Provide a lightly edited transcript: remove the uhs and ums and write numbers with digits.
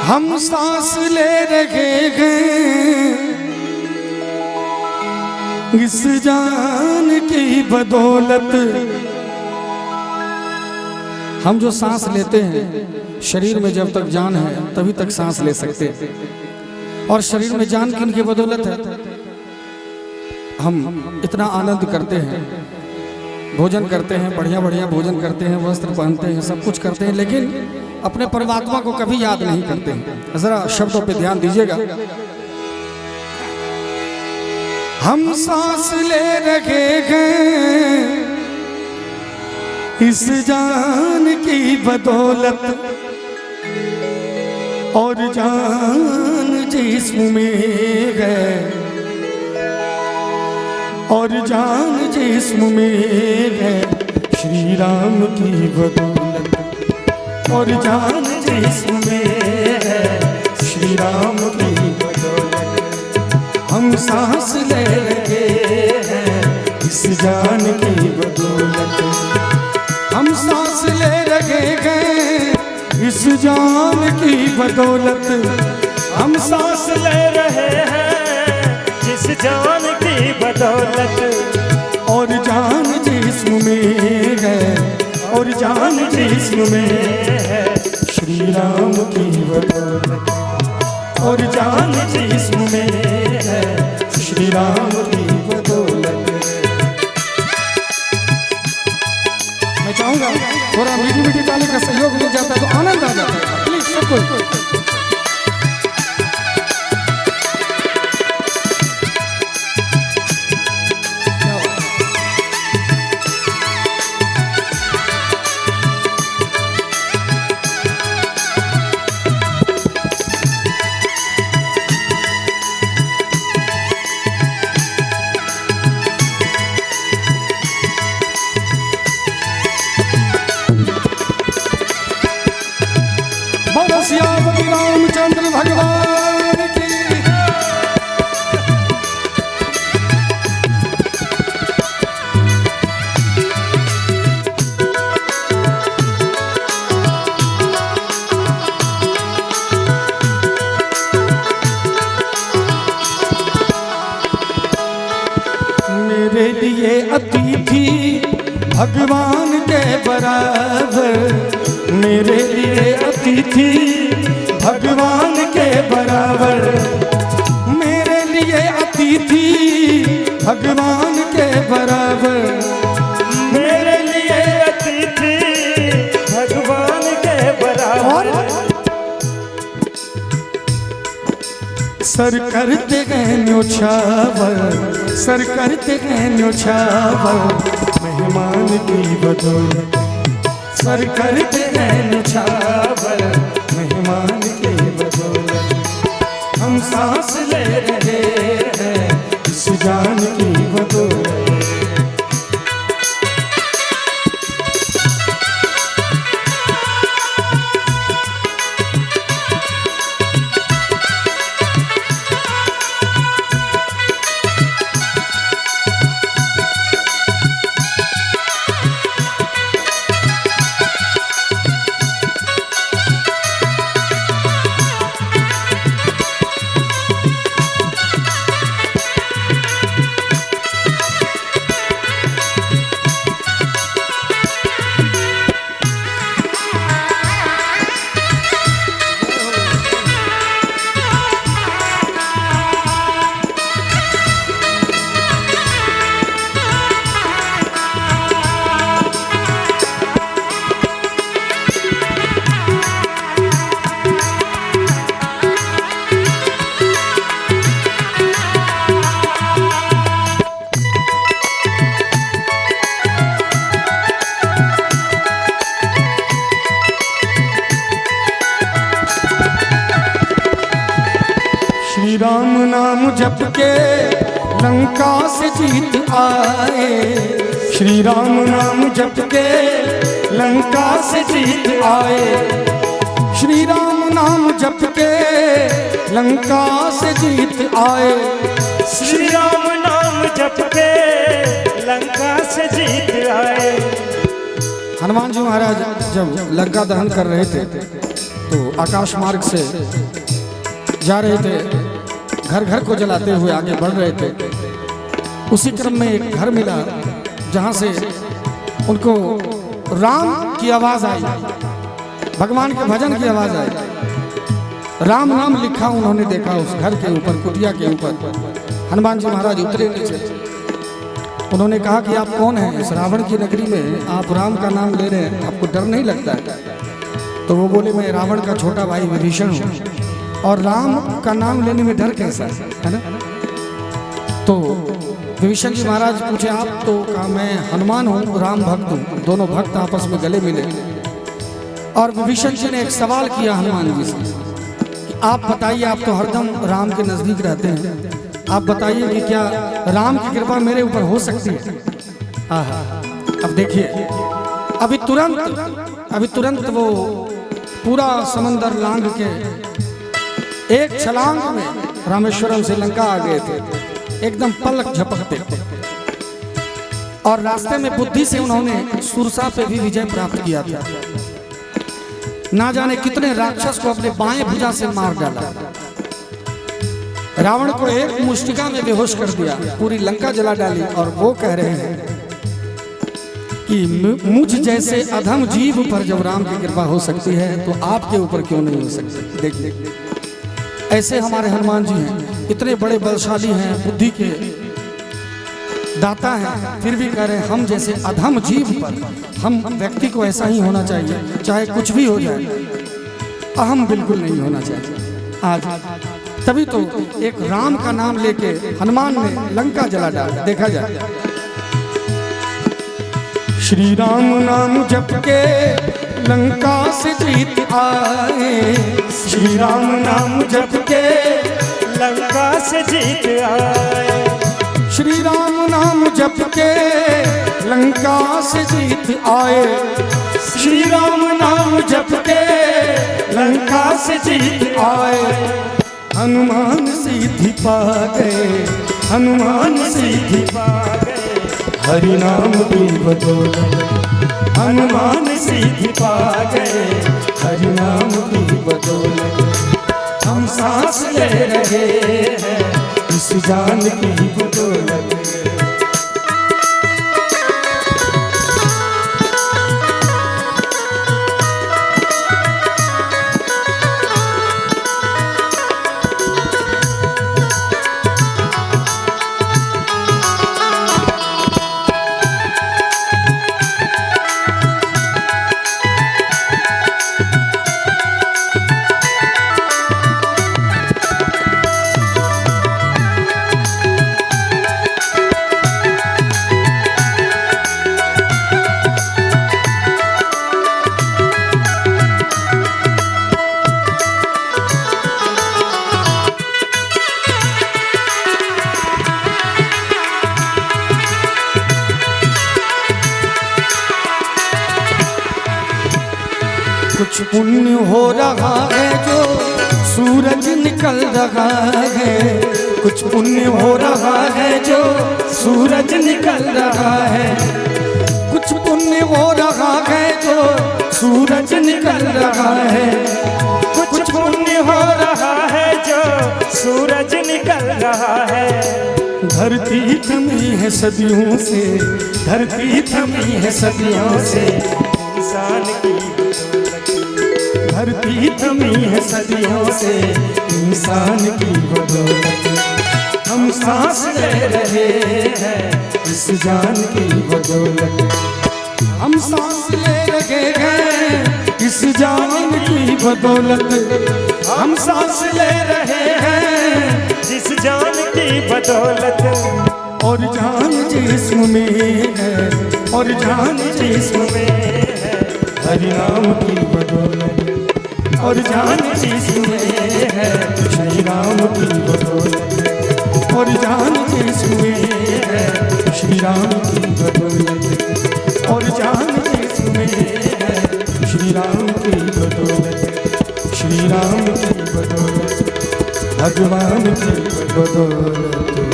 हम सांस ले रहे हैं इस जान की बदौलत। हम जो सांस लेते हैं, शरीर में जब तक जान है तभी तक सांस ले सकते हैं। और शरीर में जान किन की बदौलत है? हम इतना आनंद करते हैं, भोजन करते हैं, बढ़िया बढ़िया भोजन करते हैं, वस्त्र पहनते हैं, सब कुछ करते हैं, लेकिन अपने परमात्मा को कभी याद नहीं करते हैं। जरा शब्दों पे ध्यान दीजिएगा। हम सांस ले रहे हैं इस जान की बदौलत, और जान जिस्म में है, और जान जिस्म में है श्री राम की बदौलत, और जान जिस्म में है श्री राम की बदौलत। हम सांस ले रहे हैं इस जान की बदौलत, हम सांस ले रहे हैं इस जान की बदौलत, हम सांस ले रहे हैं जिस जान की बदौलत, और जान जिस्म में है, और जान जिस्म में है श्री राम की बदौलत, और जान जिस्म में है श्री राम की बदौलत। मैं चाहूंगा थोड़ा मीठी मीठी ताली का सहयोग मिल जाता है तो आनंद आ जाता है। प्लीज सबको रामचंद्र भगवान की। मेरे लिए अतिथि भगवान के बराबर, मेरे लिए अतिथि भगवान के बराबर, मेरे लिए अतिथि भगवान के बराबर, मेरे लिए अतिथि भगवान के बराबर। सर करते हैं न्योछावर, सर करते हैं न्योछावर मेहमान की बदौलत, सर करते हैं न्योछावर मेहमान की बदौलत। हम सांस ले रहे हैं इस जान की बदौलत। श्री राम नाम जप के लंका से जीत आए, श्री राम नाम जप के लंका से जीत आए, श्री राम नाम जप के लंका से जीत आए, श्री राम नाम जप के लंका से जीत आए। हनुमान जी महाराज जब लंका दहन कर रहे थे तो आकाश मार्ग से जा रहे थे, घर घर को जलाते हुए आगे बढ़ रहे थे। उसी क्रम में एक घर मिला जहाँ से उनको राम की आवाज आई, भगवान के भजन की आवाज आई। राम नाम लिखा उन्होंने देखा उस घर के ऊपर, कुटिया के ऊपर। हनुमान जी महाराज उतरे नीचे। उन्होंने कहा कि आप कौन हैं? इस रावण की नगरी में आप राम का नाम ले रहे हैं, आपको डर नहीं लगता है? तो वो बोले, मैं रावण का छोटा भाई विभीषण हूँ, और राम का नाम लेने में डर कैसा है ना? तो विभीषण जी महाराज पूछे, आप? तो कहा, मैं हनुमान हूँ, राम भक्त हूँ। दोनों भक्त आपस में गले मिले और विभीषण जी ने एक सवाल किया हनुमान जी से कि आप बताइए, आप तो हरदम राम के नजदीक रहते हैं, आप बताइए कि क्या राम की कृपा मेरे ऊपर हो सकती है? आहा, अब देखिए, अभी तुरंत वो पूरा समंदर लांग के एक छलांग में रामेश्वरम से लंका आ गए थे, एकदम पलक झपकते। और रास्ते में बुद्धि से उन्होंने सुरसा पे भी विजय प्राप्त किया था। ना जाने कितने राक्षस को अपने बाएं भुजा से मार डाला, रावण को एक मुष्टिका में बेहोश कर दिया, पूरी लंका जला डाली। और वो कह रहे हैं कि मुझ जैसे अधम जीव पर जब राम की कृपा हो सकती है तो आपके ऊपर क्यों नहीं हो सकती? देख, ऐसे हमारे हनुमान जी हैं, इतने बड़े बलशाली हैं, बुद्धि के दाता हैं, फिर भी कह रहे हैं हम जैसे अधम जीव पर, हम व्यक्ति को ऐसा ही होना चाहिए, चाहे कुछ भी हो जाए, अहम बिल्कुल नहीं होना चाहिए। आज तभी तो एक राम का नाम लेके हनुमान ने लंका जला डाला। देखा जाए, श्री राम नाम जप के लंका से जीत आए, श्री राम नाम जप के लंका से जीत आए, श्री राम नाम जप के लंका से जीत आए, श्री राम नाम जप के लंका से जीत आए। हनुमान सिद्धि पा गए, हनुमान सिद्धि पा गए, हरि नाम की बदौलत, हनुमान सिद्धि पा गए, हरि नाम की बदौलत। हम सांस ले रहे हैं इस जान की बदौलत। कुछ पुण्य हो रहा है जो सूरज निकल रहा है, कुछ पुण्य हो रहा है जो सूरज निकल रहा है, कुछ पुण्य हो रहा है जो सूरज निकल रहा है, कुछ पुण्य हो रहा है जो सूरज निकल रहा है। धरती थमी है सदियों से, धरती थमी है सदियों से, इंसान की धरती थमी है सदियों से, इंसान की बदौलत। हम सांस ले रहे हैं इस जान की बदौलत, हम सांस ले रहे हैं इस जान की बदौलत, हम सांस ले रहे हैं जिस जान की बदौलत। और जान जिस्म में है, और जान जिस्म में है, हरि नाम की बदौलत। और जान जिस्म में है, श्री राम की बदौलत। और जान जिस्म में है, श्री राम की बदौलत। और जान जिस्म में है, श्री राम की बदौलत। श्री राम की बदौलत, भगवान की बदौलत।